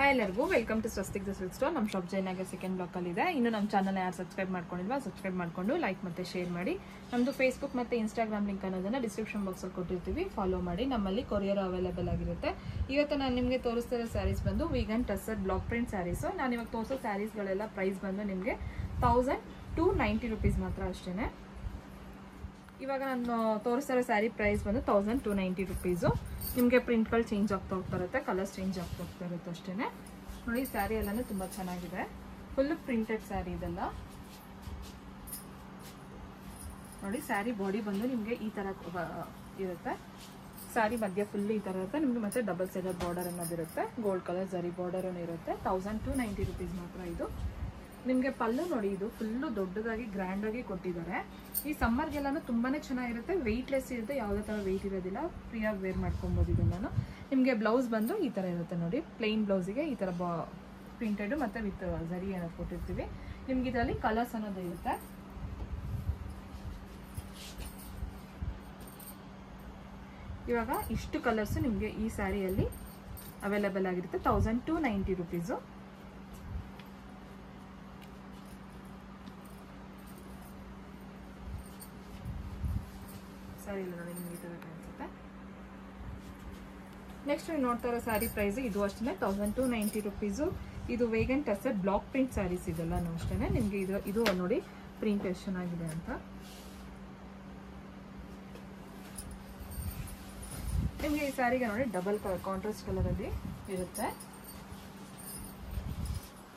Hi ಎಲ್ಲರಿಗೂ welcome to Swastik the silk store. ನಮ್ಮ shop ಜೈನಾಗ ಸೆಕೆಂಡ್ ಬ್ಲಾಕಲ್ಲಿ ಇದೆ. ಇನ್ನು ನಮ್ಮ ಚಾನಲ್ನ ಯಾರು ಸಬ್ಸ್ಕ್ರೈಬ್ ಮಾಡ್ಕೊಂಡಿಲ್ವಾ ಸಬ್ಸ್ಕ್ರೈಬ್ ಮಾಡಿಕೊಂಡು ಲೈಕ್ ಮತ್ತು ಶೇರ್ ಮಾಡಿ. ನಮ್ಮದು ಫೇಸ್ಬುಕ್ ಮತ್ತು ಇನ್ಸ್ಟಾಗ್ರಾಮ್ ಲಿಂಕ್ ಅನ್ನೋದನ್ನು ಡಿಸ್ಕ್ರಿಪ್ಷನ್ ಬಾಕ್ಸಲ್ಲಿ ಕೊಟ್ಟಿರ್ತೀವಿ, ಫಾಲೋ ಮಾಡಿ. ನಮ್ಮಲ್ಲಿ ಕೊರಿಯರ್ ಅವೈಲೇಬಲ್ ಆಗಿರುತ್ತೆ. ಇವತ್ತು ನಾನು ನಿಮಗೆ ತೋರಿಸ್ತಿರೋ ಸ್ಯಾರೀಸ್ ಬಂದು vegan tussar block print sarees. ನಾನು ಇವಾಗ ತೋರಿಸೋ ಸ್ಯಾರೀಸ್ಗಳೆಲ್ಲ ಪ್ರೈಸ್ ಬಂದು ನಿಮಗೆ 1290 ರೂಪೀಸ್ ಮಾತ್ರ ಅಷ್ಟೇ. ಇವಾಗ ನಾನು ತೋರಿಸ್ತಿರೋ ಸ್ಯಾರಿ ಪ್ರೈಸ್ ಬಂದು 1290 ರೂಪೀಸು. ನಿಮಗೆ ಪ್ರಿಂಟ್ಗಳು ಚೇಂಜ್ ಆಗ್ತಾ ಹೋಗ್ತಾ ಇರುತ್ತೆ, ಕಲರ್ಸ್ ಚೇಂಜ್ ಆಗ್ತಾ ಹೋಗ್ತಾ ಇರುತ್ತೆ ಅಷ್ಟೇ. ನೋಡಿ, ಸ್ಯಾರಿ ಎಲ್ಲನೂ ತುಂಬ ಚೆನ್ನಾಗಿದೆ. ಫುಲ್ ಪ್ರಿಂಟೆಡ್ ಸ್ಯಾರಿ ಇದೆಲ್ಲ. ನೋಡಿ, ಸ್ಯಾರಿ ಬಾಡಿ ಬಂದು ನಿಮಗೆ ಈ ಥರ ಇರುತ್ತೆ. ಸ್ಯಾರಿ ಮಧ್ಯ ಫುಲ್ ಈ ಥರ ಇರುತ್ತೆ. ನಿಮಗೆ ಮತ್ತೆ ಡಬಲ್ ಸೈಡೆಡ್ ಬಾರ್ಡರ್ ಅನ್ನೋದಿರುತ್ತೆ. ಗೋಲ್ಡ್ ಕಲರ್ ಜರಿ ಬಾರ್ಡರ್ ಇರುತ್ತೆ. 1290 ರೂಪೀಸ್ ಮಾತ್ರ ಇದು. ನಿಮಗೆ ಪಲ್ಲು ನೋಡಿ, ಇದು ಫುಲ್ಲು ದೊಡ್ಡದಾಗಿ ಗ್ರ್ಯಾಂಡ್ ಆಗಿ ಕೊಟ್ಟಿದ್ದಾರೆ. ಈ ಸಮ್ಮರ್ಗೆಲ್ಲಾನು ತುಂಬಾನೇ ಚೆನ್ನಾಗಿರುತ್ತೆ. ವೆಯ್ಟ್ಲೆಸ್ ಇರುತ್ತೆ, ಯಾವುದೇ ಥರ ವೆಯ್ಟ್ ಇರೋದಿಲ್ಲ. ಫ್ರೀಯಾಗಿ ವೇರ್ ಮಾಡ್ಕೊಬೋದು ಇದನ್ನು. ನಿಮಗೆ ಬ್ಲೌಸ್ ಬಂದು ಈ ಥರ ಇರುತ್ತೆ ನೋಡಿ. ಪ್ಲೇನ್ ಬ್ಲೌಸಿಗೆ ಈ ಥರ ಪ್ರಿಂಟೆಡ್ ಮತ್ತು ವಿತ್ ಜರಿ ಅನ್ನೋದು ಕೊಟ್ಟಿರ್ತೀವಿ. ನಿಮ್ಗೆ ಇದರಲ್ಲಿ ಕಲರ್ಸ್ ಅನ್ನೋದು ಇರುತ್ತೆ. ಇವಾಗ ಇಷ್ಟು ಕಲರ್ಸು ನಿಮಗೆ ಈ ಸ್ಯಾರಿಯಲ್ಲಿ ಅವೈಲೇಬಲ್ ಆಗಿರುತ್ತೆ. 1290 ರೂಪೀಸು. ಸ್ಯಾರಿ ಇಲ್ಲ ನೋಡಿ, ನಿಮ್ಗೆ ಈ ಥರ ಕಾಣಿಸುತ್ತೆ. ನೆಕ್ಸ್ಟ್ ನೀವು ನೋಡ್ತಾ ಇರೋ ಸ್ಯಾರಿ ಪ್ರೈಸ್ ಇದು ಅಷ್ಟೇ 1290 ರೂಪೀಸು. ಇದು vegan tussar block print sarees ಇದೆಲ್ಲನೂ ಅಷ್ಟೇ. ನಿಮಗೆ ಇದು ನೋಡಿ ಪ್ರಿಂಟ್ ಎಷ್ಟು ಚೆನ್ನಾಗಿದೆ ಅಂತ. ನಿಮಗೆ ಈ ಸ್ಯಾರಿಗೆ ನೋಡಿ ಡಬಲ್ ಕಲರ್ ಕಾಂಟ್ರಾಸ್ಟ್ ಕಲರಲ್ಲಿ ಇರುತ್ತೆ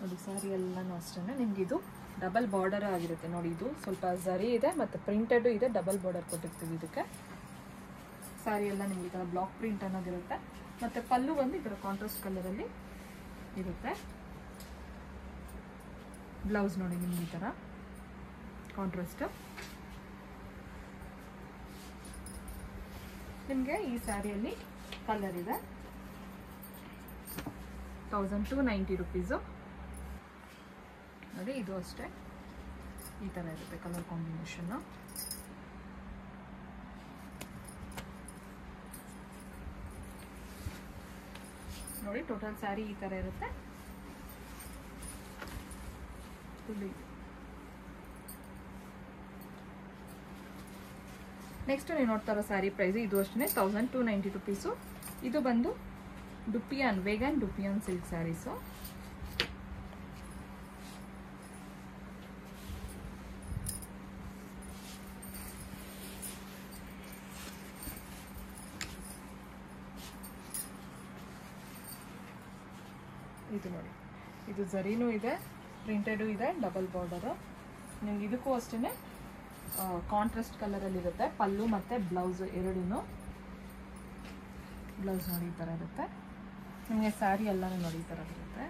ನೋಡಿ. ಸ್ಯಾರಿ ಎಲ್ಲನೂ ಅಷ್ಟೇ. ನಿಮ್ಗೆ ಇದು ಡಬಲ್ ಬಾರ್ಡರ್ ಆಗಿರುತ್ತೆ ನೋಡಿ. ಇದು ಸ್ವಲ್ಪ ಜರಿ ಇದೆ ಮತ್ತು ಪ್ರಿಂಟೆಡ್ ಇದೆ. ಡಬಲ್ ಬಾರ್ಡರ್ ಕೊಟ್ಟಿರ್ತೀವಿ ಇದಕ್ಕೆ. ಸ್ಯಾರಿ ಎಲ್ಲ ನಿಮ್ಗೆ ಈ ಥರ ಬ್ಲಾಕ್ ಪ್ರಿಂಟ್ ಅನ್ನೋದಿರುತ್ತೆ. ಮತ್ತು ಪಲ್ಲು ಬಂದು ಈ ಥರ ಕಾಂಟ್ರಾಸ್ಟ್ ಕಲರಲ್ಲಿ ಇರುತ್ತೆ. ಬ್ಲೌಸ್ ನೋಡಿ ನಿಮ್ಗೆ ಈ ಥರ ಕಾಂಟ್ರಾಸ್ಟ್. ನಿಮಗೆ ಈ ಸ್ಯಾರಿಯಲ್ಲಿ ಕಲರ್ ಇದೆ. 1290 ರೂಪೀಸು ನೋಡಿ. ಇದು ಅಷ್ಟೇ ಈ ಥರ ಇರುತ್ತೆ ಕಲರ್ ಕಾಂಬಿನೇಷನ್ನು. ನೋಡಿ, ಟೋಟಲ್ ಸ್ಯಾರಿ ಈ ಥರ ಇರುತ್ತೆ. ನೆಕ್ಸ್ಟ್ ನೀವು ನೋಡ್ತಾ ಇರೋ ಸ್ಯಾರಿ ಪ್ರೈಸ್ ಇದು ಅಷ್ಟೇ 1290 ರೂಪೀಸು. ಇದು ಬಂದು ಡುಪಿಯಾನ್ ವೇಗನ್ ಡುಪಿಯಾನ್ ಸಿಲ್ಕ್ ಸ್ಯಾರೀಸು. ಇದು ನೋಡಿ, ಇದು ಜರಿನೂ ಇದೆ, ಪ್ರಿಂಟೆಡು ಇದೆ, ಡಬಲ್ ಬಾರ್ಡರು. ನಿಮ್ಗೆ ಇದಕ್ಕೂ ಅಷ್ಟೇ ಕಾಂಟ್ರಾಸ್ಟ್ ಕಲರಲ್ಲಿರುತ್ತೆ. ಪಲ್ಲು ಮತ್ತು ಬ್ಲೌಸು ಎರಡೂ. ಬ್ಲೌಸ್ ನೋಡಿ ಈ ಥರ ಇರುತ್ತೆ. ನಿಮಗೆ ಸ್ಯಾರಿ ಎಲ್ಲನೂ ನೋಡಿ ಈ ಥರ ಬರುತ್ತೆ.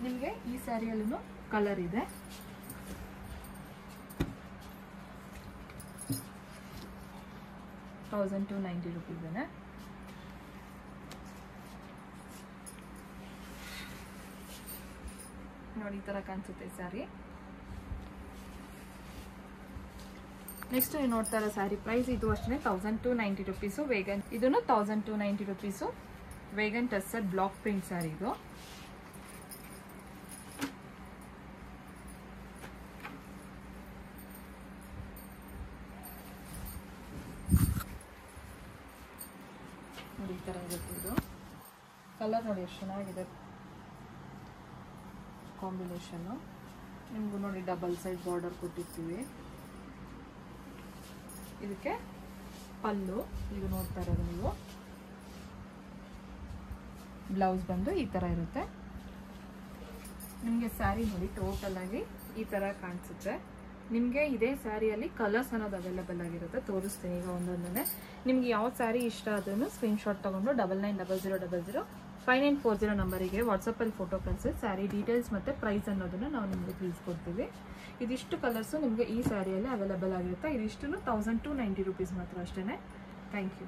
ನಿಮಗೆ ಈ ಸ್ಯಾರಿಯಲ್ಲೂ ಕಲರ್ ಇದೆ. $1290 ರೂಪೀಸೇನೆ. ನೋಡಿ ಈ ಥರ ಕಾಣಿಸುತ್ತೆ ಸ್ಯಾರಿ. ನೆಕ್ಸ್ಟ್ ನೀವು ನೋಡ್ತಾ ಇರೋ ಸ್ಯಾರಿ ಪ್ರೈಸ್ ಇದು ಅಷ್ಟೇ 1290 ರೂಪೀಸು. ವೇಗನ್ ಇದನ್ನು 1290 rupees. Vegan tussar block print saree ಇದು. ನೋಡಿ ಈ ಥರ ಇರುತ್ತೆ. ಇದು ಕಲರ್ ನೋಡಿ ಎಷ್ಟು ಚೆನ್ನಾಗಿದೆ ಕಾಂಬಿನೇಷನ್ನು. ನಿಮಗೂ ನೋಡಿ ಡಬಲ್ ಸೈಡ್ ಬಾರ್ಡರ್ ಕೊಟ್ಟಿರ್ತೀವಿ. ಇದಕ್ಕೆ ಪಲ್ಲು ಇದು ನೋಡ್ತಾ ಇರೋದು ನೀವು. ಬ್ಲೌಸ್ ಬಂದು ಈ ಥರ ಇರುತ್ತೆ. ನಿಮಗೆ ಸ್ಯಾರಿ ನೋಡಿ ಟೋಟಲ್ ಆಗಿ ಈ ಥರ ಕಾಣಿಸುತ್ತೆ. ನಿಮಗೆ ಇದೇ ಸ್ಯಾರಿಯಲ್ಲಿ ಕಲರ್ಸ್ ಅನ್ನೋದು ಅವೈಲೇಬಲ್ ಆಗಿರುತ್ತೆ. ತೋರಿಸ್ತೀನಿ ಈಗ ಒಂದೊಂದನ್ನೇ. ನಿಮ್ಗೆ ಯಾವ ಸ್ಯಾರಿ ಇಷ್ಟ ಆದ್ರೂ ಸ್ಕ್ರೀನ್ಶಾಟ್ ತೊಗೊಂಡು 9900005940 ನಂಬರಿಗೆ ವಾಟ್ಸಪ್ಪಲ್ಲಿ ಫೋಟೋ ಕಳಿಸಿ ಸ್ಯಾರಿ ಡೀಟೇಲ್ಸ್ ಮತ್ತು ಪ್ರೈಸ್ ಅನ್ನೋದನ್ನು ನಾವು ನಿಮಗೆ ತಿಳಿಸ್ಕೊಡ್ತೀವಿ. ಇದಿಷ್ಟು ಕಲರ್ಸು ನಿಮಗೆ ಈ ಸ್ಯಾರಿಯಲ್ಲಿ ಅವೈಲೇಬಲ್ ಆಗಿರುತ್ತೆ. ಇದಿಷ್ಟು 1290 ರೂಪೀಸ್ ಮಾತ್ರ ಅಷ್ಟೇ. Thank you.